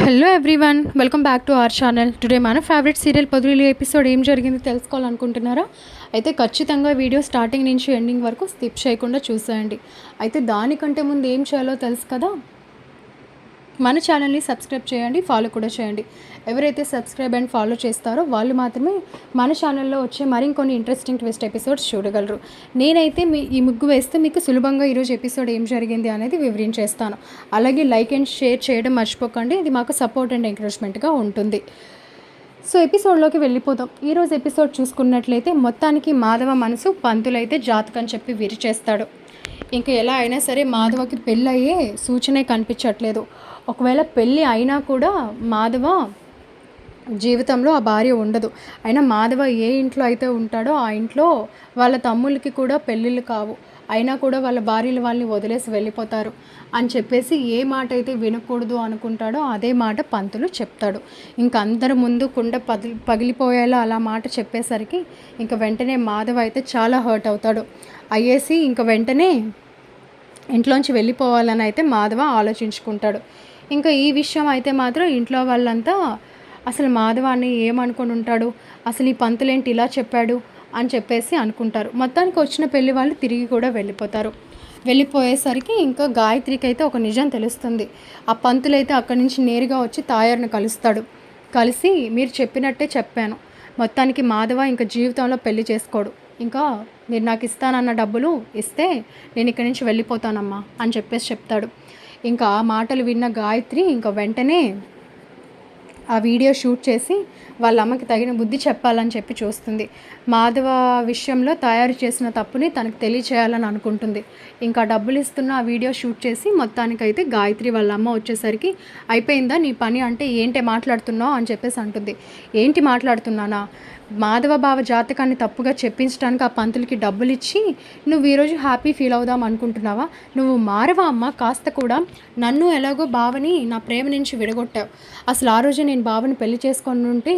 Hello everyone, welcome back to our channel. Today మన favourite serial Podili episode ఏం జరిగింది తెలుసుకోవాలనుకుంటున్నారా? అయితే ఖచ్చితంగా వీడియో స్టార్టింగ్ నుంచి ఎండింగ్ వరకు స్కిప్ చేయకుండా చూసేయండి. అయితే దానికంటే ముందు ఏం చేయాలో తెలుసు కదా, మన ఛానల్ని సబ్స్క్రైబ్ చేయండి, ఫాలో కూడా చేయండి. ఎవరైతే సబ్స్క్రైబ్ అండ్ ఫాలో చేస్తారో వాళ్ళు మాత్రమే మన ఛానల్లో వచ్చే మరికొన్ని ఇంట్రెస్టింగ్ ట్విస్ట్ ఎపిసోడ్స్ చూడగలరు. నేనైతే ఈ ముగ్గు వేస్తే మీకు సులభంగా ఈరోజు ఎపిసోడ్ ఏం జరిగింది అనేది వివరించేస్తాను. అలాగే లైక్ అండ్ షేర్ చేయడం మర్చిపోకండి, ఇది మాకు సపోర్ట్ అండ్ ఎంకరేజ్మెంట్గా ఉంటుంది. సో ఎపిసోడ్లోకి వెళ్ళిపోతాం. ఈరోజు ఎపిసోడ్ చూసుకున్నట్లయితే మొత్తానికి మాధవ మనసు పంతులైతే జాతకం చెప్పి విరిచేస్తాడు. ఇంకా ఎలా అయినా సరే మాధవకి పెళ్ళి అయ్యే సూచనే కనిపించట్లేదు. ఒకవేళ పెళ్ళి అయినా కూడా మాధవ జీవితంలో ఆ భార్య ఉండదు. అయినా మాధవ ఏ ఇంట్లో అయితే ఉంటాడో ఆ ఇంట్లో వాళ్ళ తమ్ముళ్ళకి కూడా పెళ్ళిళ్ళు కావు, అయినా కూడా వాళ్ళ భార్యలు వాళ్ళని వదిలేసి వెళ్ళిపోతారు అని చెప్పేసి ఏ మాట అయితే వినకూడదు అనుకుంటాడో అదే మాట పంతులు చెప్తాడు. ఇంకా అందరి ముందు కుండ పగిలిపోయేలా అలా మాట చెప్పేసరికి ఇంకా వెంటనే మాధవ అయితే చాలా హర్ట్ అవుతాడు. అయ్యేసి ఇంకా వెంటనే ఇంట్లోంచి వెళ్ళిపోవాలని అయితే మాధవ ఆలోచించుకుంటాడు. ఇంకా ఈ విషయం అయితే మాత్రం ఇంట్లో వాళ్ళంతా అసలు మాధవాన్ని ఏమనుకొని ఉంటాడు, అసలు ఈ పంతులేంటి ఇలా చెప్పాడు అని చెప్పేసి అనుకుంటారు. మొత్తానికి వచ్చిన పెళ్లి వాళ్ళు తిరిగి కూడా వెళ్ళిపోతారు. వెళ్ళిపోయేసరికి ఇంకా గాయత్రికి అయితే ఒక నిజం తెలుస్తుంది. ఆ పంతులైతే అక్కడి నుంచి నేరుగా వచ్చి తాయారుని కలుస్తాడు. కలిసి మీరు చెప్పినట్టే చెప్పాను, మొత్తానికి మాధవ ఇంకా జీవితంలో పెళ్లి చేసుకోడు, ఇంకా మీరు నాకు ఇస్తానన్న డబ్బులు ఇస్తే నేను ఇక్కడి నుంచి వెళ్ళిపోతానమ్మా అని చెప్పేసి చెప్తాడు. ఇంకా ఆ మాటలు విన్న గాయత్రి ఇంకా వెంటనే ఆ వీడియో షూట్ చేసి వాళ్ళ అమ్మకి తగిన బుద్ధి చెప్పాలని చెప్పి చూస్తుంది. మాధవ విషయంలో తయారు చేసిన తప్పుని తనకు తెలియచేయాలని అనుకుంటుంది. ఇంకా డబ్బులు ఇస్తున్న ఆ వీడియో షూట్ చేసి మొత్తానికైతే గాయత్రి వాళ్ళ అమ్మ వచ్చేసరికి అయిపోయిందా నీ పని అంటే ఏంటి మాట్లాడుతున్నావు అని చెప్పేసి అంటుంది. ఏంటి మాట్లాడుతున్నానా, మాధవ బావ జాతకాన్ని తప్పుగా చెప్పించడానికి ఆ పంతులకి డబ్బులు ఇచ్చి నువ్వు ఈరోజు హ్యాపీ ఫీల్ అవుదాం అనుకుంటున్నావా? నువ్వు మారవా అమ్మ? కాస్త కూడా నన్ను ఎలాగో బావని నా ప్రేమ నుంచి విడగొట్టావు. అసలు ఆ రోజే నేను బావని పెళ్లి చేసుకొని ఉంటే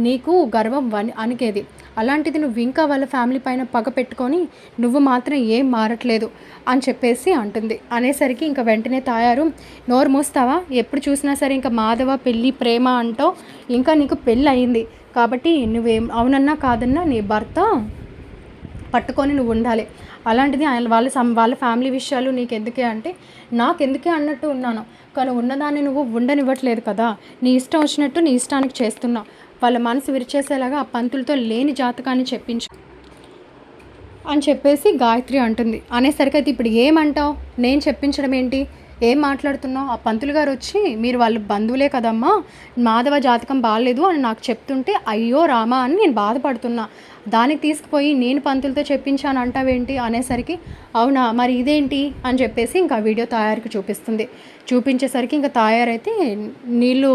నీకు గర్వం అనికేది. అలాంటిది నువ్వు ఇంకా వాళ్ళ ఫ్యామిలీ పైన పగ పెట్టుకొని నువ్వు మాత్రం ఏం మారట్లేదు అని చెప్పేసి అంటుంది. అనేసరికి ఇంకా వెంటనే తాయారు, నోరు మూస్తావా? ఎప్పుడు చూసినా సరే ఇంకా మాధవ పెళ్ళి ప్రేమ అంటావు, ఇంకా నీకు పెళ్ళి అయింది కాబట్టి నువ్వేం అవునన్నా కాదన్నా నీ భర్త పట్టుకొని నువ్వు ఉండాలి. అలాంటిది వాళ్ళ ఫ్యామిలీ విషయాలు నీకెందుకే అంటే నాకెందుకే అన్నట్టు ఉన్నాను, కానీ ఉన్నదాన్ని నువ్వు ఉండనివ్వట్లేదు కదా, నీ ఇష్టం వచ్చినట్టు నీ ఇష్టానికి చేస్తున్నావు. వాళ్ళ మనసు విరిచేసేలాగా ఆ పంతులతో లేని జాతకాన్ని చెప్పించు అని చెప్పేసి గాయత్రి అంటుంది. అనేసరికి అయితే ఇప్పుడు ఏమంటావు, నేను చెప్పించడం ఏంటి, ఏం మాట్లాడుతున్నావు? ఆ పంతులు గారు వచ్చి మీరు వాళ్ళ బంధువులే కదమ్మా, మాధవ జాతకం బాగాలేదు అని నాకు చెప్తుంటే అయ్యో రామా అని నేను బాధపడుతున్నా, దానికి తీసుకుపోయి నేను పంతులతో చెప్పించాను అంటావేంటి అనేసరికి అవునా మరి ఇదేంటి అని చెప్పేసి ఇంకా వీడియో తయారీకి చూపిస్తుంది. చూపించేసరికి ఇంకా తయారైతే నీళ్ళు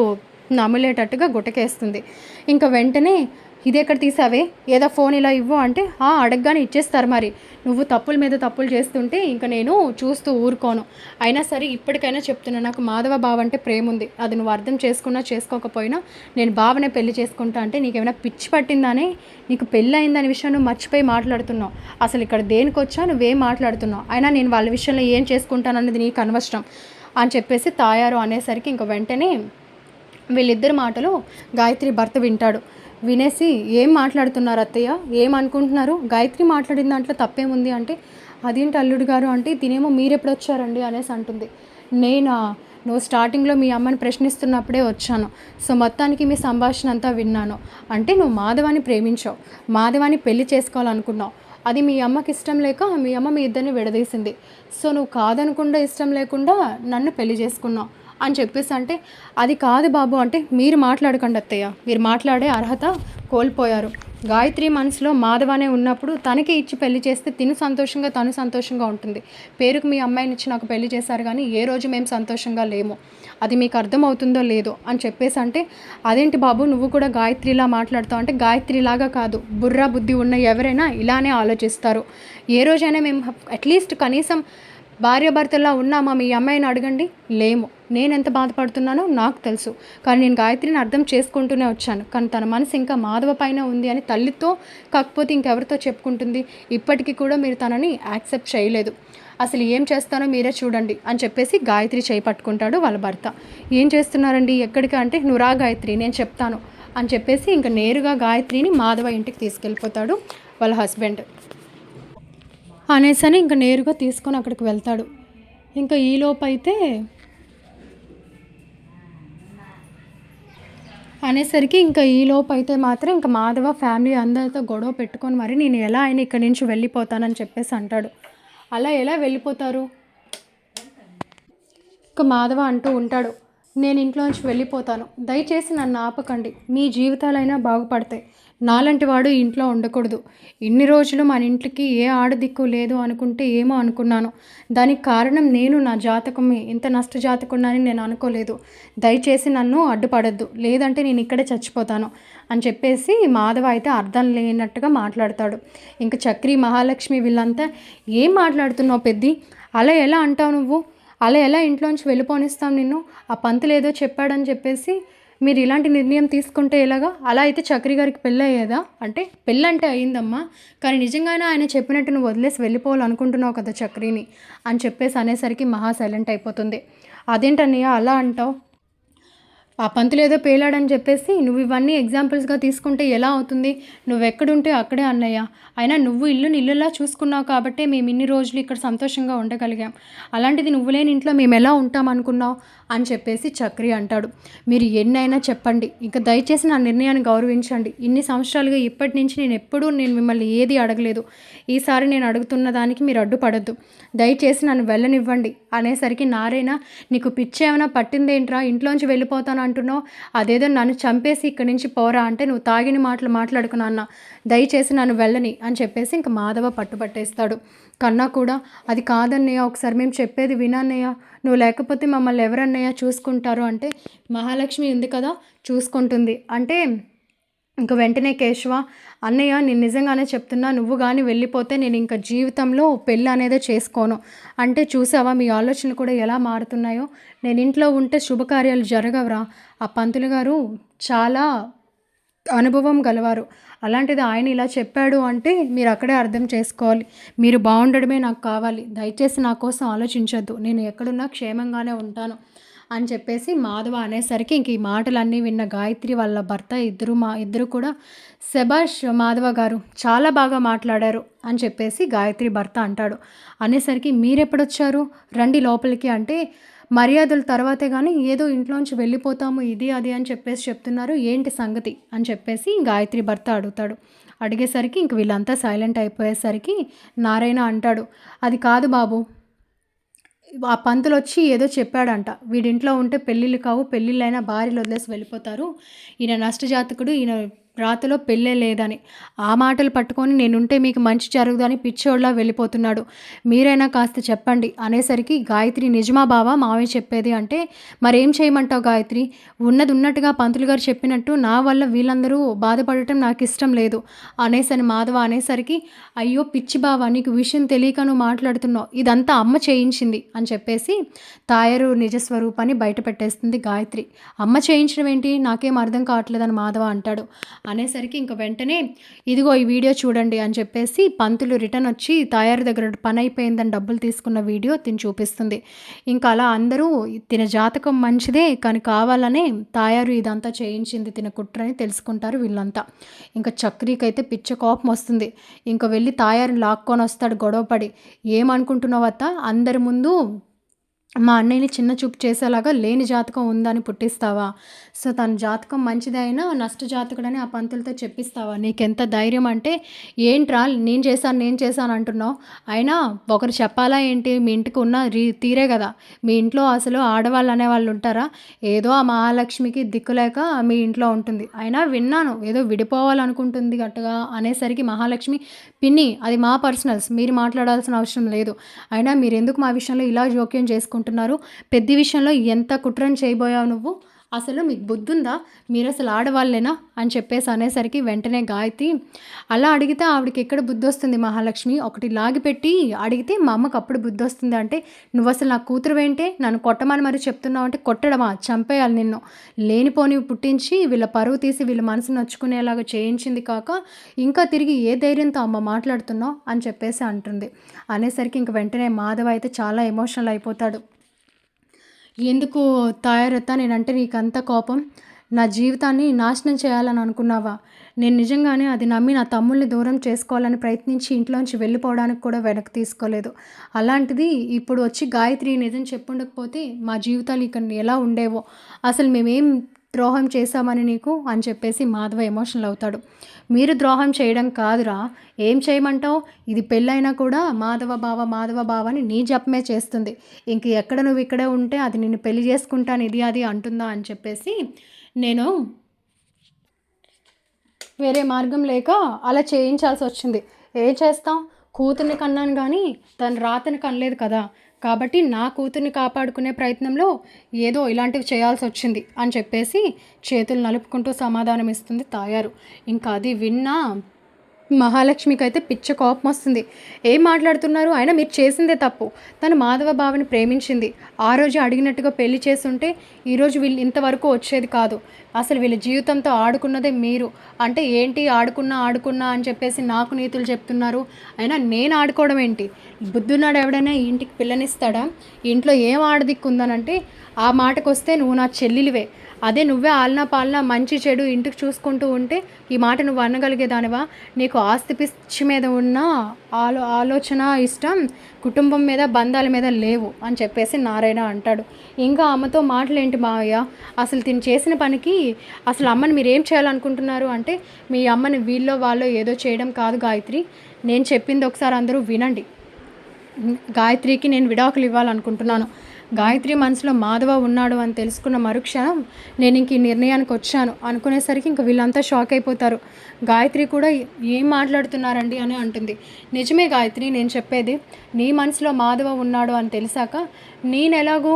నమిలేటట్టుగా గుటకేస్తుంది. ఇంకా వెంటనే ఇదెక్కడ తీసావే, ఏదో ఫోన్ ఇలా ఇవ్వు అంటే అడగగానే ఇచ్చేస్తారు. మరి నువ్వు తప్పుల మీద తప్పులు చేస్తుంటే ఇంకా నేను చూస్తూ ఊరుకోను. అయినా సరే ఇప్పటికైనా చెప్తున్నా, నాకు మాధవ బావ అంటే ప్రేమ ఉంది, అది నువ్వు అర్థం చేసుకున్నా చేసుకోకపోయినా నేను బావనే పెళ్లి చేసుకుంటా అంటే నీకేమైనా పిచ్చి పట్టిందానే, నీకు పెళ్ళి అయిందనే విషయం నువ్వు మర్చిపోయి మాట్లాడుతున్నావు. అసలు ఇక్కడ దేనికి వచ్చా నువ్వేం మాట్లాడుతున్నావు, అయినా నేను వాళ్ళ విషయంలో ఏం చేసుకుంటానన్నది నీకు అనవసరం అని చెప్పేసి తాయారు అనేసరికి ఇంకా వెంటనే వీళ్ళిద్దరి మాటలు గాయత్రి భర్త వింటాడు. వినేసి ఏం మాట్లాడుతున్నారు అత్తయ్య, ఏమనుకుంటున్నారు, గాయత్రి మాట్లాడిన దాంట్లో తప్పేముంది అంటే అదేంటి అల్లుడు గారు అంటే తినేమో మీరెప్పుడు వచ్చారండి అనేసి అంటుంది. నువ్వు స్టార్టింగ్లో మీ అమ్మని ప్రశ్నిస్తున్నప్పుడే వచ్చాను, సో మొత్తానికి మీ సంభాషణ అంతా విన్నాను. అంటే నువ్వు మాధవాన్ని ప్రేమించావు, మాధవాన్ని పెళ్లి చేసుకోవాలనుకున్నావు, అది మీ అమ్మకి ఇష్టం లేక మీ అమ్మ మీ ఇద్దరిని విడదీసింది, సో నువ్వు కాదనకుండా ఇష్టం లేకుండా నన్ను పెళ్లి చేసుకున్నావు అని చెప్పేసి అంటే అది కాదు బాబు అంటే మీరు మాట్లాడకండి అత్తయ్య, మీరు మాట్లాడే అర్హత కోల్పోయారు. గాయత్రి మనసులో మాధవనే ఉన్నప్పుడు తనకి ఇచ్చి పెళ్లి చేస్తే తను సంతోషంగా ఉంటుంది. పేరుకు మీ అమ్మాయిని ఇచ్చి నాకు పెళ్లి చేశారు కానీ ఏ రోజు మేము సంతోషంగా లేము, అది మీకు అర్థమవుతుందో లేదో అని చెప్పేసి అంటే అదేంటి బాబు నువ్వు కూడా గాయత్రిలా మాట్లాడుతావు అంటే గాయత్రిలాగా కాదు, బుర్రా బుద్ధి ఉన్న ఎవరైనా ఇలానే ఆలోచిస్తారు. ఏ రోజైనా మేము అట్లీస్ట్ కనీసం భార్యాభర్తలా ఉన్నామా మీ అమ్మాయిని అడగండి, లేము. నేను ఎంత బాధపడుతున్నానో నాకు తెలుసు, కానీ నేను గాయత్రిని అర్థం చేసుకుంటూనే వచ్చాను, కానీ తన మనసు ఇంకా మాధవ పైన ఉంది అని తల్లితో కాకపోతే ఇంకెవరితో చెప్పుకుంటుంది. ఇప్పటికీ కూడా మీరు తనని యాక్సెప్ట్ చేయలేదు. అసలు ఏం చేస్తానో మీరే చూడండి అని చెప్పేసి గాయత్రి చేయి పట్టుకుంటాడు వాళ్ళ భర్త. ఏం చేస్తున్నారండి, ఎక్కడికి అంటే, నువ్వు రా గాయత్రి నేను చెప్తాను అని చెప్పేసి ఇంకా నేరుగా గాయత్రిని మాధవ ఇంటికి తీసుకెళ్ళిపోతాడు వాళ్ళ హస్బెండ్. అనేసని ఇంకా నేరుగా తీసుకొని అక్కడికి వెళ్తాడు. ఇంకా ఈలోపు అయితే మాత్రం ఇంకా మాధవ ఫ్యామిలీ అందరితో గొడవ పెట్టుకొని మరి నేను ఎలా అయినా ఇక్కడి నుంచి వెళ్ళిపోతానని చెప్పేసి అంటాడు. అలా ఎలా వెళ్ళిపోతారు? ఇంకా మాధవ అంటూ ఉంటాడు, నేను ఇంట్లోంచి వెళ్ళిపోతాను, దయచేసి నన్ను ఆపకండి, మీ జీవితాలైనా బాగుపడతాయి, నాలాంటి వాడు ఇంట్లో ఉండకూడదు. ఇన్ని రోజులు మన ఇంటికి ఏ ఆడదిక్కు లేదు అనుకుంటే ఏమో అనుకున్నాను, దానికి కారణం నేను, నా జాతకమే, ఇంత నష్ట జాతకున్నానని నేను అనుకోలేదు, దయచేసి నన్ను అడ్డుపడద్దు, లేదంటే నేను ఇక్కడే చచ్చిపోతాను అని చెప్పేసి మాధవ అయితే అర్థం లేనట్టుగా మాట్లాడతాడు. ఇంకా చక్రి, మహాలక్ష్మి వీళ్ళంతా ఏం మాట్లాడుతున్నావు పెద్ది, అలా ఎలా అంటావు నువ్వు, అలా ఎలా ఇంట్లోంచి వెళ్ళిపోనిస్తాం నిన్ను, ఆ పంతులు ఏదో చెప్పాడని చెప్పేసి మీరు ఇలాంటి నిర్ణయం తీసుకుంటే ఎలాగా, అలా అయితే చక్రి గారికి పెళ్ళి అయ్యేదా అంటే, పెళ్ళంటే అయిందమ్మా, కానీ నిజంగానే ఆయన చెప్పినట్టు నువ్వు వదిలేసి వెళ్ళిపోవాలనుకుంటున్నావు కదా చక్రిని అని చెప్పేసి అనేసరికి మహా సైలెంట్ అయిపోతుంది. అదేంటన్నయ్య అలా అంటావు, ఆ పంతులు ఏదో పేలాడని చెప్పేసి నువ్వు ఇవన్నీ ఎగ్జాంపుల్స్గా తీసుకుంటే ఎలా అవుతుంది, నువ్వు ఎక్కడుంటే అక్కడే అన్నయ్య, అయినా నువ్వు ఇల్లుని ఇల్లులా చూసుకున్నావు కాబట్టే మేము ఇన్ని రోజులు ఇక్కడ సంతోషంగా ఉండగలిగాం, అలాంటిది నువ్వు లేని ఇంట్లో మేము ఎలా ఉంటాం అనుకున్నావు అని చెప్పేసి చక్రి అంటాడు. మీరు ఎన్నైనా చెప్పండి, ఇంకా దయచేసి నా నిర్ణయాన్ని గౌరవించండి, ఇన్ని సంవత్సరాలుగా ఇప్పటి నుంచి నేను మిమ్మల్ని ఏది అడగలేదు, ఈసారి నేను అడుగుతున్న దానికి మీరు అడ్డుపడద్దు, దయచేసి నన్ను వెళ్ళనివ్వండి అనేసరికి నారాయణ, నీకు పిచ్చి ఏమైనా పట్టిందేంట్రా, ఇంట్లోంచి వెళ్ళిపోతాను అంటున్నావు, అదేదో నన్ను చంపేసి ఇక్కడి నుంచి పోరా అంటే నువ్వు తాగిన మాటలు మాట్లాడుకున్నా, దయచేసి నన్ను వెళ్ళని అని చెప్పేసి ఇంక మాధవ పట్టుపట్టేస్తాడు. కన్నా కూడా అది కాదన్నయ్య, ఒకసారి మేము చెప్పేది వినన్నయ్య, నువ్వు లేకపోతే మమ్మల్ని ఎవరన్నయ్య చూసుకుంటారు అంటే, మహాలక్ష్మి ఉంది కదా చూసుకుంటుంది అంటే, ఇంక వెంటనే కేశవ, అన్నయ్య నేను నిజంగానే చెప్తున్నా, నువ్వు కానీ వెళ్ళిపోతే నేను ఇంకా జీవితంలో పెళ్ళి అనేదే చేసుకోను అంటే, చూసావా మీ ఆలోచనలు కూడా ఎలా మారుతున్నాయో, నేను ఇంట్లో ఉంటే శుభకార్యాలు జరగవరా, ఆ పంతులు గారు చాలా అనుభవం గలవారు, అలాంటిది ఆయన ఇలా చెప్పాడు అంటే మీరు అక్కడే అర్థం చేసుకోవాలి, మీరు బాగుండడమే నాకు కావాలి, దయచేసి నా కోసం ఆలోచించొద్దు, నేను ఎక్కడున్నా క్షేమంగానే ఉంటాను అని చెప్పేసి మాధవ అనేసరికి ఇంక ఈ మాటలన్నీ విన్న గాయత్రి వాళ్ళ భర్త ఇద్దరు కూడా శభాష్ మాధవ గారు చాలా బాగా మాట్లాడారు అని చెప్పేసి గాయత్రి భర్త అంటాడు. అనేసరికి మీరెప్పుడొచ్చారు, రండి లోపలికి అంటే, మర్యాదల తర్వాతే కానీ ఏదో ఇంట్లోంచి వెళ్ళిపోతాము ఇది అది అని చెప్పేసి చెప్తున్నారు, ఏంటి సంగతి అని చెప్పేసి గాయత్రి భర్త అడుగుతాడు. అడిగేసరికి ఇంక వీళ్ళంతా సైలెంట్ అయిపోయేసరికి నారాయణ అంటాడు, అది కాదు బాబు, ఆ పంతులు వచ్చి ఏదో చెప్పాడంట, వీడింట్లో ఉంటే పెళ్ళిళ్ళు కావు, పెళ్ళిళ్ళైనా భార్యలు వదిలేసి వెళ్ళిపోతారు, ఈయన నష్టజాతకుడు, ఈయన రాతలో పెళ్ళే లేదని, ఆ మాటలు పట్టుకొని నేనుంటే మీకు మంచి జరుగుదని పిచ్చోళ్ళ వెళ్ళిపోతున్నాడు, మీరైనా కాస్త చెప్పండి అనేసరికి గాయత్రి, నిజమా బావా మావయ్య చెప్పేది అంటే, మరేం చేయమంటావు గాయత్రి, ఉన్నది ఉన్నట్టుగా పంతులు గారు చెప్పినట్టు నా వల్ల వీళ్ళందరూ బాధపడటం నాకు ఇష్టం లేదు అనేసని మాధవ అనేసరికి, అయ్యో పిచ్చి బావా, నీకు విషయం తెలియక నువ్వు మాట్లాడుతున్నావు, ఇదంతా అమ్మ చేయించింది అని చెప్పేసి తాయారు నిజస్వరూపాన్ని బయట పెట్టేస్తుంది గాయత్రి. అమ్మ చేయించడం ఏంటి, నాకేం అర్థం కావట్లేదని మాధవ అంటాడు. అనేసరికి ఇంక వెంటనే ఇదిగో ఈ వీడియో చూడండి అని చెప్పేసి పంతులు రిటర్న్ వచ్చి తాయారు దగ్గర పని అయిపోయిందని డబ్బులు తీసుకున్న వీడియో తిని చూపిస్తుంది. ఇంకా అలా అందరూ తిన జాతకం మంచిదే కానీ కావాలనే తాయారు ఇదంతా చేయించింది తిన కుట్రని తెలుసుకుంటారు వీళ్ళంతా. ఇంకా చక్రికి అయితే పిచ్చ కోపం వస్తుంది. ఇంకా వెళ్ళి తాయారుని లాక్కొని వస్తాడు గొడవపడి. ఏమనుకుంటున్నావు అత్త, అందరి ముందు మా అన్నయ్యని చిన్న చూపు చేసేలాగా లేని జాతకం ఉందని పుట్టిస్తావా, సో తన జాతకం మంచిదే అయినా నష్ట జాతకుడని ఆ పంతులతో చెప్పిస్తావా, నీకెంత ధైర్యం అంటే, ఏంట్రా నేను చేశాను అంటున్నావు, అయినా ఒకరు చెప్పాలా ఏంటి, మీ ఇంటికి ఉన్న తీరే కదా, మీ ఇంట్లో అసలు ఆడవాళ్ళు అనేవాళ్ళు ఉంటారా, ఏదో ఆ మహాలక్ష్మికి దిక్కులేక మీ ఇంట్లో ఉంటుంది, అయినా విన్నాను ఏదో విడిపోవాలనుకుంటుంది గట్టుగా అనేసరికి మహాలక్ష్మి, పిన్ని అది మా పర్సనల్స్, మీరు మాట్లాడాల్సిన అవసరం లేదు, అయినా మీరు ఎందుకు మా విషయంలో ఇలా జోక్యం చేసుకుంటున్నారు, పెద్ద విషయంలో ఎంత కుట్రని చేయబోయావు నువ్వు అసలు మీకు బుద్ధుందా? మీరసలు ఆడవాళ్ళేనా? అని చెప్పేసి అనేసరికి వెంటనే గాయత్రి అలా అడిగితే ఆవిడకి ఎక్కడ బుద్ధొస్తుంది మహాలక్ష్మి? ఒకటి లాగిపెట్టి అడిగితే మా అమ్మకి అప్పుడు బుద్ధొస్తుంది అంటే, నువ్వసలు నా కూతురువేంటే? నన్ను కొట్టమని మరి చెప్తున్నావు అంటే, కొట్టడమా? చంపేయాలి నిన్ను. లేనిపోనివి పుట్టించి వీళ్ళ పరువు తీసి వీళ్ళ మనసు నొచ్చుకునేలాగా చేయించింది కాక, ఇంకా తిరిగి ఏ ధైర్యంతో అమ్మ మాట్లాడుతున్నావు? అని చెప్పేసి అంటుంది. అనేసరికి ఇంక వెంటనే మాధవ అయితే చాలా ఎమోషనల్ అయిపోతాడు. ఎందుకు తాయారత్తా నేనంటే నీకంత కోపం? నా జీవితాన్ని నాశనం చేయాలని అనుకున్నావా? నేను నిజంగానే అది నమ్మి నా తమ్ముళ్ళని దూరం చేసుకోవాలని ప్రయత్నించి ఇంట్లోంచి వెళ్ళిపోవడానికి కూడా వెనక్కి తీసుకోలేదు. అలాంటిది ఇప్పుడు వచ్చి గాయత్రి నిజం చెప్పుండకపోతే మా జీవితాలు ఇక ఎలా ఉండేవో, అసలు మేమేం ద్రోహం చేశామని నీకు అని చెప్పేసి మాధవ ఎమోషనల్ అవుతాడు. మీరు ద్రోహం చేయడం కాదురా, ఏం చేయమంటావు? ఇది పెళ్ళైనా కూడా మాధవ బావ అని నీ జపమే చేస్తుంది. ఇంక ఎక్కడ నువ్వు ఇక్కడే ఉంటే అది నిన్ను పెళ్లి చేసుకుంటాను ఇది అది అంటుందా అని చెప్పేసి నేను వేరే మార్గం లేక అలా చేయించాల్సి వచ్చింది. ఏం చేస్తాం? కూతుర్ని కన్నాను కానీ తను రాతని కనలేదు కదా. కాబట్టి నా కూతుర్ని కాపాడుకునే ప్రయత్నంలో ఏదో ఇలాంటివి చేయాల్సి వచ్చింది అని చెప్పేసి చేతులు నలుపుకుంటూ సమాధానం ఇస్తుంది తాయారు. ఇంకా అది విన్నా మహాలక్ష్మికి అయితే పిచ్చ కోపం వస్తుంది. ఏం మాట్లాడుతున్నారు? అయినా మీరు చేసిందే తప్పు. తను మాధవ బావని ప్రేమించింది. ఆ రోజు అడిగినట్టుగా పెళ్లి చేస్తుంటే ఈరోజు వీళ్ళు ఇంతవరకు వచ్చేది కాదు. అసలు వీళ్ళ జీవితంతో ఆడుకున్నదే మీరు. అంటే ఏంటి ఆడుకున్నా అని చెప్పేసి నాకు నీతులు చెప్తున్నారు. అయినా నేను ఆడుకోవడం ఏంటి? బుద్ధున్నాడు ఎవడైనా ఈ ఇంటికి పిల్లనిస్తాడా? ఇంట్లో ఏం ఆడదిక్కుందనంటే ఆ మాటకు వస్తే నువ్వు నా చెల్లిలివే. అదే నువ్వే ఆలనా పాలనా మంచి చెడు ఇంటికి చూసుకుంటూ ఉంటే ఈ మాట నువ్వు అనగలిగేదానివా? నీకు ఆస్తి పిచ్చి మీద ఉన్న ఆలోచన ఇష్టం కుటుంబం మీద బంధాల మీద లేవు అని చెప్పేసి నారాయణ అంటాడు. ఇంకా అమ్మతో మాటలేంటి మావయ్య? అసలు తిని చేసిన పనికి అసలు అమ్మని మీరు ఏం చేయాలనుకుంటున్నారు అంటే, మీ అమ్మని వీళ్ళో వాళ్ళో ఏదో చేయడం కాదు గాయత్రి. నేను చెప్పింది ఒకసారి అందరూ వినండి. గాయత్రికి నేను విడాకులు ఇవ్వాలనుకుంటున్నాను. గాయత్రి మనసులో మాధవ ఉన్నాడు అని తెలుసుకున్న మరుక్షణం నేను ఇంక ఈ నిర్ణయానికి వచ్చాను అనుకునేసరికి ఇంక వీళ్ళంతా షాక్ అయిపోతారు. గాయత్రి కూడా ఏం మాట్లాడుతున్నారండి అని అంటుంది. నిజమే గాయత్రి నేను చెప్పేది. నీ మనసులో మాధవ ఉన్నాడు అని తెలిసాక నేను ఎలాగో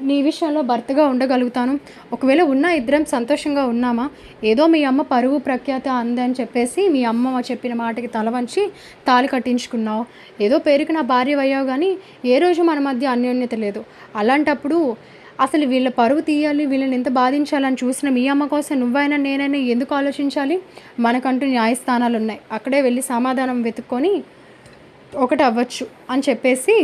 నీ విషయంలో భర్తగా ఉండగలుగుతాను. ఒకవేళ ఉన్న ఇద్దరం సంతోషంగా ఉన్నామా? ఏదో మీ అమ్మ పరువు ప్రఖ్యాత అందని చెప్పేసి మీ అమ్మ చెప్పిన మాటకి తల వంచి తాళి కట్టించుకున్నావు. ఏదో పేరుకి నా భార్య అయ్యావు కానీ ఏ రోజు మన మధ్య అన్యోన్యత లేదు. అలాంటప్పుడు అసలు వీళ్ళ పరువు తీయాలి, వీళ్ళని ఎంత బాధించాలని చూసిన మీ అమ్మ కోసం నువ్వైనా నేనైనా ఎందుకు ఆలోచించాలి? మనకంటూ న్యాయస్థానాలు ఉన్నాయి. అక్కడే వెళ్ళి సమాధానం వెతుక్కొని ఒకటి అవ్వచ్చు అని చెప్పేసి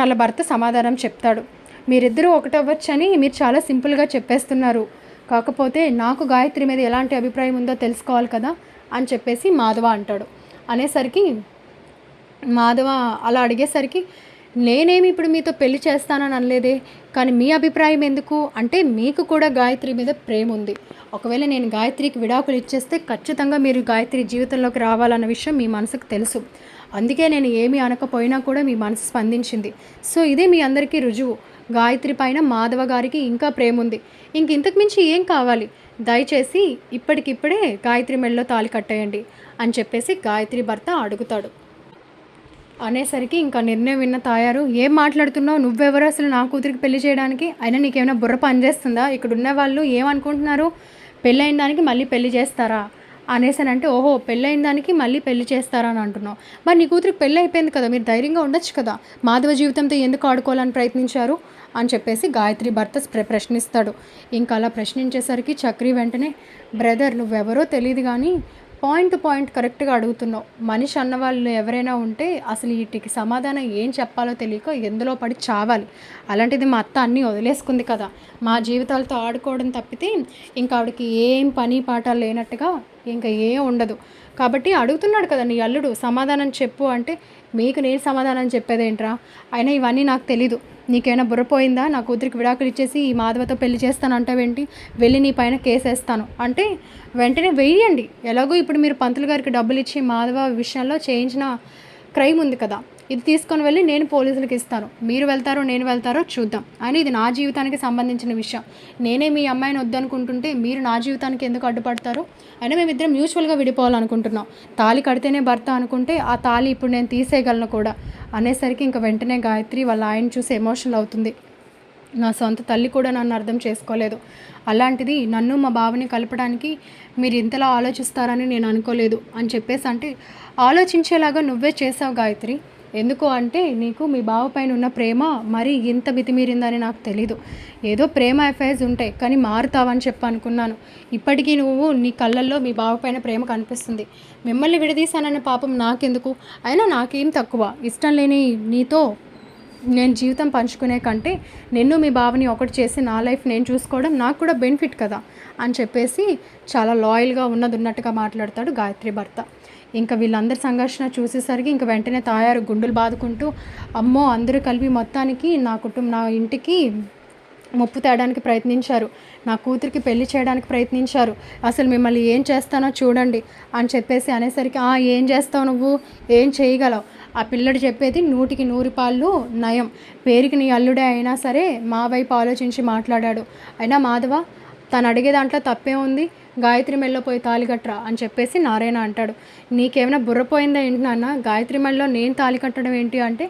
వాళ్ళ భర్త సమాధానం చెప్తాడు. మీరిద్దరూ ఒకటవ్వచ్చని మీరు చాలా సింపుల్గా చెప్పేస్తున్నారు. కాకపోతే నాకు గాయత్రి మీద ఎలాంటి అభిప్రాయం ఉందో తెలుసుకోవాలి కదా అని చెప్పేసి మాధవ అంటాడు. అనేసరికి మాధవ అలా అడిగేసరికి నేనేమి ఇప్పుడు మీతో పెళ్లి చేస్తానని అనలేదే, కానీ మీ అభిప్రాయం ఎందుకు అంటే మీకు కూడా గాయత్రి మీద ప్రేమ ఉంది. ఒకవేళ నేను గాయత్రికి విడాకులు ఇచ్చేస్తే ఖచ్చితంగా మీరు గాయత్రి జీవితంలోకి రావాలన్న విషయం మీ మనసుకు తెలుసు. అందుకే నేను ఏమీ అనకపోయినా కూడా మీ మనసు స్పందించింది. సో ఇదే మీ అందరికీ రుజువు. గాయత్రి పైన మాధవ గారికి ఇంకా ప్రేమ ఉంది. ఇంతకు మించి ఏం కావాలి? దయచేసి ఇప్పటికిప్పుడే గాయత్రి మెడలో తాళి కట్టేయండి అని చెప్పేసి గాయత్రి భర్త అడుగుతాడు. అనేసరికి ఇంకా నిర్ణయం విన్న తాయారు, ఏం మాట్లాడుతున్నావు? నువ్వెవరు అసలు నా కూతురికి పెళ్లి చేయడానికి? అయినా నీకేమైనా బుర్ర పనిచేస్తుందా? ఇక్కడ ఉన్న వాళ్ళు ఏమనుకుంటున్నారు? పెళ్ళైన దానికి మళ్ళీ పెళ్లి చేస్తారా అనేసానంటే, ఓహో పెళ్ళైన దానికి మళ్ళీ పెళ్లి చేస్తారా అని అంటున్నావు. మరి నీ కూతురికి పెళ్ళి అయిపోయింది కదా, మీరు ధైర్యంగా ఉండొచ్చు కదా. మాధవ జీవితంతో ఎందుకు ఆడుకోవాలని ప్రయత్నించారు అని చెప్పేసి గాయత్రి భర్త ప్రశ్నిస్తాడు. ఇంకా అలా ప్రశ్నించేసరికి చక్రి వెంటనే, బ్రదర్ నువ్వెవరో తెలియదు కానీ పాయింట్ టు పాయింట్ కరెక్ట్గా అడుగుతున్నావు. మనిషి అన్నవాళ్ళు ఎవరైనా ఉంటే అసలు వీటికి సమాధానం ఏం చెప్పాలో తెలియక ఎందులో పడి చావాలి. అలాంటిది మా అత్త అన్నీ వదిలేసుకుంది కదా. మా జీవితాలతో ఆడుకోవడం తప్పితే ఇంకా ఆవిడకి ఏం పని పాట లేనట్టుగా ఇంకా ఏం ఉండదు. కాబట్టి అడుగుతున్నాడు కదా నీ అల్లుడు సమాధానం చెప్పు అంటే, మీకు నేను సమాధానం చెప్పేదేంట్రా? అయినా ఇవన్నీ నాకు తెలీదు. నీకైనా బుర్రపోయిందా? నా కూతురికి విడాకులు ఇచ్చేసి ఈ మాధవతో పెళ్లి చేస్తానంటావేంటి? వెళ్ళి నీ పైన కేసేస్తాను అంటే వెంటనే వెయ్యండి. ఎలాగో ఇప్పుడు మీరు పంతులు గారికి డబ్బులు ఇచ్చి మాధవ విషయంలో చేయించిన క్రైమ్ ఉంది కదా, ఇది తీసుకొని వెళ్ళి నేను పోలీసులకు ఇస్తాను. మీరు వెళ్తారో నేను వెళ్తారో చూద్దాం. అని ఇది నా జీవితానికి సంబంధించిన విషయం. నేనే మీ అమ్మాయిని వద్దనుకుంటుంటే మీరు నా జీవితానికి ఎందుకు అడ్డుపడతారు? అయినా మేమిద్దరం మ్యూచువల్గా విడిపోవాలనుకుంటున్నాం. తాళి కడితేనే భర్త అనుకుంటే ఆ తాళి ఇప్పుడు నేను తీసేయగలను కూడా అనేసరికి ఇంక వెంటనే గాయత్రి వాళ్ళ ఆయన చూసి ఎమోషనల్ అవుతుంది. నా సొంత తల్లి కూడా నన్ను అర్థం చేసుకోలేదు. అలాంటిది నన్ను మా బావని కలపడానికి మీరు ఇంతలా ఆలోచిస్తారని నేను అనుకోలేదు అని చెప్పేసి అంటే, ఆలోచించేలాగా నువ్వే చేసావు గాయత్రి. ఎందుకు అంటే నీకు మీ బావ పైన ఉన్న ప్రేమ మరీ ఇంత మితిమీరిందని నాకు తెలీదు. ఏదో ప్రేమ అఫైర్స్ ఉంటాయి కానీ మారుతావని చెప్పి అనుకున్నాను. ఇప్పటికీ నువ్వు నీ కళ్ళల్లో మీ బావ పైన ప్రేమ కనిపిస్తుంది. మిమ్మల్ని విడదీశానన్న పాపం నాకెందుకు? అయినా నాకేం తక్కువ? ఇష్టం లేని నీతో నేను జీవితం పంచుకునే కంటే నిన్ను మీ బావని ఒకటి చేసి నా లైఫ్ నేను చూసుకోవడం నాకు కూడా బెనిఫిట్ కదా అని చెప్పేసి చాలా లాయల్గా ఉన్నట్టుగా మాట్లాడతాడు గాయత్రి భర్త. ఇంకా వీళ్ళందరి సంఘర్షణ చూసేసరికి ఇంక వెంటనే తాయారు గుండెలు బాదుకుంటూ, అమ్మో అందరూ కలిపి మొత్తానికి నా ఇంటికి ముప్పు తేయడానికి ప్రయత్నించారు, నా కూతురికి పెళ్లి చేయడానికి ప్రయత్నించారు, అసలు మిమ్మల్ని ఏం చేస్తానో చూడండి అని చెప్పేసి అనేసరికి, ఏం చేస్తావు నువ్వు, ఏం చేయగలవు? ఆ పిల్లడు చెప్పేది 100కి 100 పాళ్ళు నయం. పేరుకి నీ అల్లుడే అయినా సరే మా వైపు ఆలోచించి మాట్లాడాడు. అయినా మాధవ తను అడిగే దాంట్లో తప్పే ఉంది, గాయత్రి మెళ్ళలో పోయి తాళి కట్టరా అని చెప్పేసి నారాయణ అంటాడు. నీకేమైనా బుర్రపోయిందా ఏంటి నాన్న? గాయత్రి మెళ్ళలో నేను తాళి కట్టడం ఏంటి అంటే,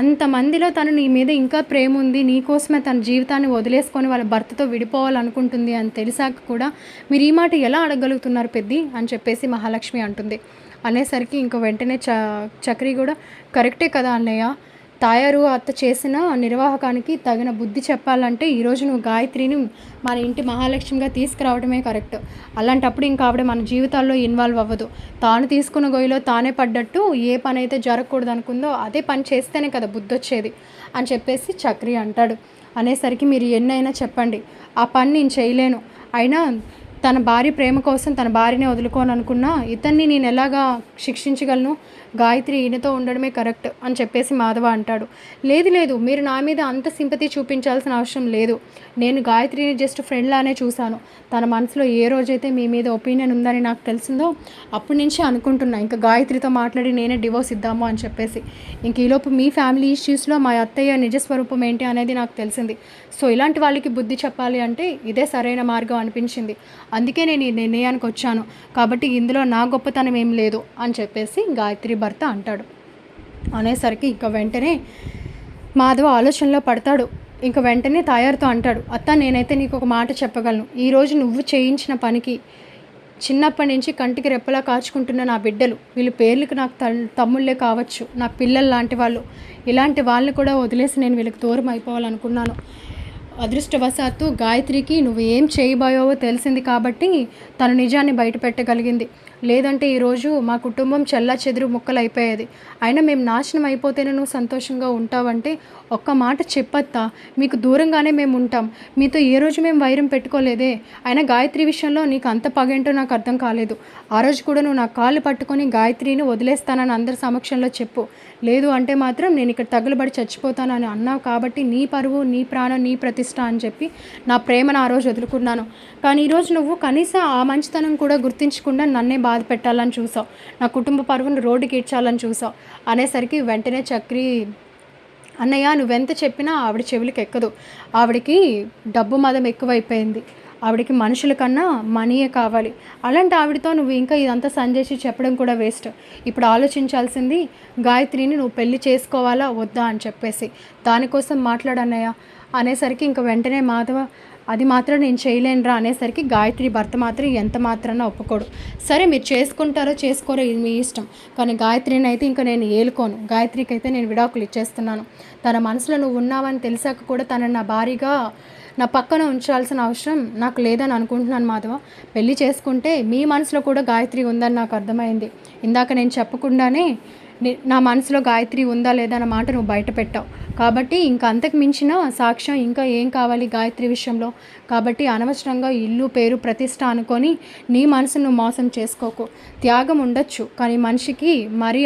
అంతమందిలో తను నీ మీద ఇంకా ప్రేమ ఉంది, నీకోసమే తన జీవితాన్ని వదిలేసుకొని వాళ్ళ భర్తతో విడిపోవాలనుకుంటుంది అని తెలిసాక కూడా మీరు ఈ మాట ఎలా అడగలుగుతున్నారు పెద్ది అని చెప్పేసి మహాలక్ష్మి అంటుంది. అనేసరికి ఇంక వెంటనే చక్రి కూడా, కరెక్టే కదా అన్నయ్య, తాయారు అత్త చేసిన నిర్వాహకానికి తగిన బుద్ధి చెప్పాలంటే ఈరోజు నువ్వు గాయత్రిని మన ఇంటి మహాలక్ష్మిగా తీసుకురావడమే కరెక్ట్. అలాంటప్పుడు ఇంకా ఆవిడ మన జీవితాల్లో ఇన్వాల్వ్ అవ్వదు. తాను తీసుకున్న గొయ్యిలో తానే పడ్డట్టు ఏ పని అయితే జరగకూడదు అనుకుందో అదే పని చేస్తేనే కదా బుద్ధి వచ్చేది అని చెప్పేసి చక్రి అంటాడు. అనేసరికి మీరు ఎన్నైనా చెప్పండి, ఆ పని నేను చేయలేను. అయినా తన భార్య ప్రేమ కోసం తన భార్యనే వదులుకోననుకున్నా ఇతన్ని నేను ఎలాగా శిక్షించగలను? గాయత్రి ఈయనతో ఉండడమే కరెక్ట్ అని చెప్పేసి మాధవ అంటాడు. లేదు మీరు నా మీద అంత సింపతి చూపించాల్సిన అవసరం లేదు. నేను గాయత్రిని జస్ట్ ఫ్రెండ్ లానే చూశాను. తన మనసులో ఏ రోజైతే మీ మీద ఒపీనియన్ ఉందని నాకు తెలిసిందో అప్పటి నుంచి అనుకుంటున్నా ఇంకా గాయత్రితో మాట్లాడి నేనే డివోర్స్ ఇద్దాము అని చెప్పేసి. ఇంక ఈలోపు మీ ఫ్యామిలీ ఇష్యూస్లో మా అత్తయ్య నిజస్వరూపం ఏంటి అనేది నాకు తెలిసింది. సో ఇలాంటి వాళ్ళకి బుద్ధి చెప్పాలి అంటే ఇదే సరైన మార్గం అనిపించింది. అందుకే నేను ఈ నిర్ణయానికి వచ్చాను. కాబట్టి ఇందులో నా గొప్పతనం ఏం లేదు అని చెప్పేసి గాయత్రి భర్త అంటాడు. అనేసరికి ఇంకా వెంటనే మాధవ ఆలోచనలో పడతాడు. ఇంక వెంటనే తాయారుతో అంటాడు, అత్త నేనైతే నీకు ఒక మాట చెప్పగలను. ఈరోజు నువ్వు చేయించిన పనికి చిన్నప్పటి నుంచి కంటికి రెప్పలా కాచుకుంటున్న నా బిడ్డలు, వీళ్ళు పేర్లకు నాకు తమ్ముళ్ళే కావచ్చు, నా పిల్లలు లాంటి వాళ్ళు, ఇలాంటి వాళ్ళని కూడా వదిలేసి నేను వీళ్ళకి దూరం అయిపోవాలనుకున్నాను. అదృష్టవశాత్తు గాయత్రికి నువ్వు ఏం చేయబోయావో తెలిసింది కాబట్టి తను నిజాన్ని బయట పెట్టగలిగింది. లేదంటే ఈరోజు మా కుటుంబం చెల్లాచెదురు ముక్కలు అయిపోయేది. అయినా మేము నాశనం అయిపోతేనే నువ్వు సంతోషంగా ఉంటావంటే ఒక్క మాట చెప్పత్తా, మీకు దూరంగానే మేము ఉంటాం. మీతో ఏ రోజు మేము వైరం పెట్టుకోలేదే. అయినా గాయత్రి విషయంలో నీకు అంత పగేంటో నాకు అర్థం కాలేదు. ఆ రోజు కూడా నువ్వు నా కాళ్ళు పట్టుకొని గాయత్రిని వదిలేస్తానని అందరి సమక్షంలో చెప్పు, లేదు అంటే మాత్రం నేను ఇక్కడ తగులుబడి చచ్చిపోతానని అన్నావు కాబట్టి నీ పరువు, నీ ప్రాణం, నీ ప్రతిష్ట అని చెప్పి నా ప్రేమను ఆ రోజు వదులుకున్నాను. కానీ ఈరోజు నువ్వు కనీసం ఆ మంచితనం కూడా గుర్తించకుండా నన్నే బాధ పెట్టాలని చూసావు, నా కుటుంబ పరువును రోడ్డుకి ఈడ్చాలని చూసావు అనేసరికి వెంటనే చక్రి, అన్నయ్య నువ్వెంత చెప్పినా ఆవిడ చెవులకి ఎక్కదు. ఆవిడకి డబ్బు మదం ఎక్కువైపోయింది. ఆవిడకి మనుషుల కన్నా మనీయే కావాలి. అలాంటి ఆవిడతో నువ్వు ఇంకా ఇదంతా సంజేసి చెప్పడం కూడా వేస్ట్. ఇప్పుడు ఆలోచించాల్సింది గాయత్రిని నువ్వు పెళ్లి చేసుకోవాలా వద్దా అని చెప్పేసి, దానికోసం మాట్లాడన్నయ్య అనేసరికి ఇంక వెంటనే మాధవ, అది మాత్రం నేను చేయలేనురా అనేసరికి గాయత్రి భర్త మాత్రం ఎంత మాత్రాన ఒప్పుకోడు. సరే మీరు చేసుకుంటారో చేసుకోరో ఇది మీ ఇష్టం, కానీ గాయత్రిని అయితే ఇంకా నేను ఏలుకోను. గాయత్రికి అయితే నేను విడాకులు ఇచ్చేస్తున్నాను. తన మనసులో నువ్వు ఉన్నావని తెలిసాక కూడా తనని నా భారీగా నా పక్కన ఉంచాల్సిన అవసరం నాకు లేదని అనుకుంటున్నాను మాధవ. పెళ్లి చేసుకుంటే మీ మనసులో కూడా గాయత్రి ఉందని నాకు అర్థమైంది. ఇందాక నేను చెప్పకుండానే నా మనసులో గాయత్రి ఉందా లేదా అన్న మాట నువ్వు బయట పెట్టావు కాబట్టి ఇంకా అంతకు మించిన సాక్ష్యం ఇంకా ఏం కావాలి గాయత్రి విషయంలో. కాబట్టి అనవసరంగా ఇల్లు పేరు ప్రతిష్ట అనుకొని నీ మనసును నువ్వు మోసం చేసుకోకు. త్యాగం ఉండొచ్చు కానీ మనిషికి మరీ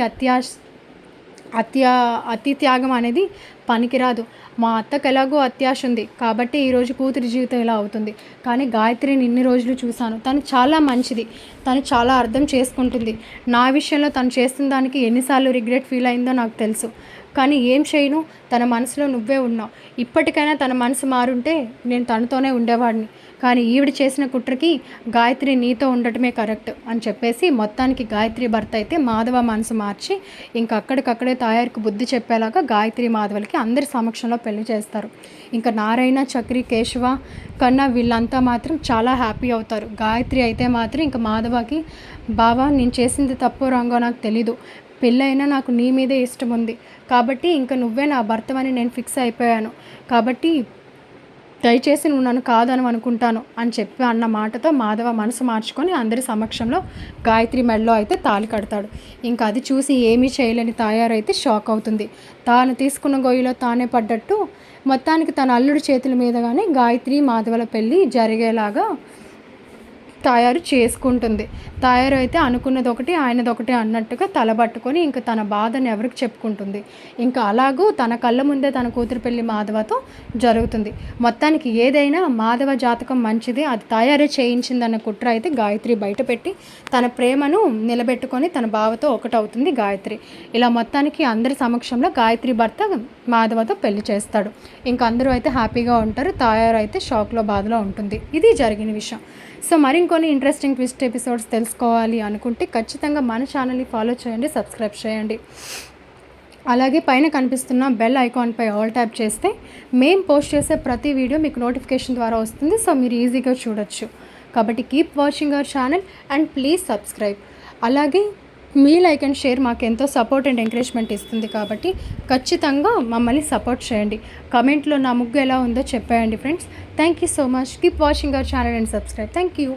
అతి త్యాగం అనేది పనికిరాదు. మా అత్తకు ఎలాగో అత్యాశ ఉంది కాబట్టి ఈరోజు కూతురి జీవితం ఇలా అవుతుంది. కానీ గాయత్రిని ఇన్ని రోజులు చూశాను, తను చాలా మంచిది, తను చాలా అర్థం చేసుకుంటుంది. నా విషయంలో తను చేస్తున్న దానికి ఎన్నిసార్లు రిగ్రెట్ ఫీల్ అయిందో నాకు తెలుసు. కానీ ఏం చేయను, తన మనసులో నువ్వే ఉన్నావు. ఇప్పటికైనా తన మనసు మారుంటే నేను తనతోనే ఉండేవాడిని. కానీ ఈవిడ చేసిన కుట్రకి గాయత్రి నీతో ఉండటమే కరెక్ట్ అని చెప్పేసి మొత్తానికి గాయత్రి భర్త అయితే మాధవ మనసు మార్చి ఇంకా అక్కడికక్కడే తాయారికి బుద్ధి చెప్పేలాగా గాయత్రి మాధవలకి అందరి సమక్షంలో పెళ్లి చేస్తారు. ఇంకా నారాయణ, చక్రి, కేశవ, కన్నా వీళ్ళంతా మాత్రం చాలా హ్యాపీ అవుతారు. గాయత్రి అయితే మాత్రం ఇంకా మాధవకి, బావా నేను చేసింది తప్పో రాంగో నాకు తెలీదు, పెళ్ళైనా నాకు నీ మీదే ఇష్టం ఉంది, కాబట్టి ఇంకా నువ్వే నా భర్తవని నేను ఫిక్స్ అయిపోయాను, కాబట్టి దయచేసి నువ్వు నన్ను కాదని అనుకుంటాను అని చెప్పి అన్న మాటతో మాధవ మనసు మార్చుకొని అందరి సమక్షంలో గాయత్రి మెడలో అయితే తాళి కడతాడు. ఇంకా అది చూసి ఏమీ చేయలేని తాయారైతే షాక్ అవుతుంది. తాను తీసుకున్న గొయ్యిలో తానే పడ్డట్టు మొత్తానికి తన అల్లుడి చేతుల మీదగానే గాయత్రి మాధవల పెళ్ళి జరిగేలాగా తయారు చేసుకుంటుంది. తయారు అయితే అనుకున్నది ఒకటి ఆయనది ఒకటి అన్నట్టుగా తలబట్టుకొని ఇంకా తన బాధను ఎవరికి చెప్పుకుంటుంది. ఇంకా అలాగూ తన కళ్ళ ముందే తన కూతురు పెళ్లి మాధవతో జరుగుతుంది. మొత్తానికి ఏదైనా మాధవ జాతకం మంచిది, అది తయారే చేయించిందన్న కుట్ర అయితే గాయత్రి బయటపెట్టి తన ప్రేమను నిలబెట్టుకొని తన బావతో ఒకటవుతుంది గాయత్రి. ఇలా మొత్తానికి అందరి సమక్షంలో గాయత్రి భర్త మాధవతో పెళ్లి చేస్తాడు. ఇంకా అందరూ అయితే హ్యాపీగా ఉంటారు. తయారు అయితే షాక్లో బాధలో ఉంటుంది. ఇది జరిగిన విషయం. సో మరికొన్ని ఇంట్రెస్టింగ్ ట్విస్ట్ ఎపిసోడ్స్ తెలుసుకోవాలి అనుకుంటే ఖచ్చితంగా మన ఛానల్ని ఫాలో చేయండి, సబ్స్క్రైబ్ చేయండి. అలాగే పైన కనిపిస్తున్న బెల్ ఐకాన్పై ఆల్ ట్యాప్ చేస్తే మేము పోస్ట్ చేసే ప్రతి వీడియో మీకు నోటిఫికేషన్ ద్వారా వస్తుంది. సో మీరు ఈజీగా చూడొచ్చు. కాబట్టి keep watching our channel and please subscribe. అలాగే మీ లైక్ అండ్ షేర్ మాకు ఎంతో సపోర్ట్ అండ్ ఎంకరేజ్మెంట్ ఇస్తుంది. కాబట్టి ఖచ్చితంగా మమ్మల్ని సపోర్ట్ చేయండి. కమెంట్లో నా ముగ్గు ఎలా ఉందో చెప్పేయండి friends. Thank you so much. Keep watching our channel and subscribe. Thank you.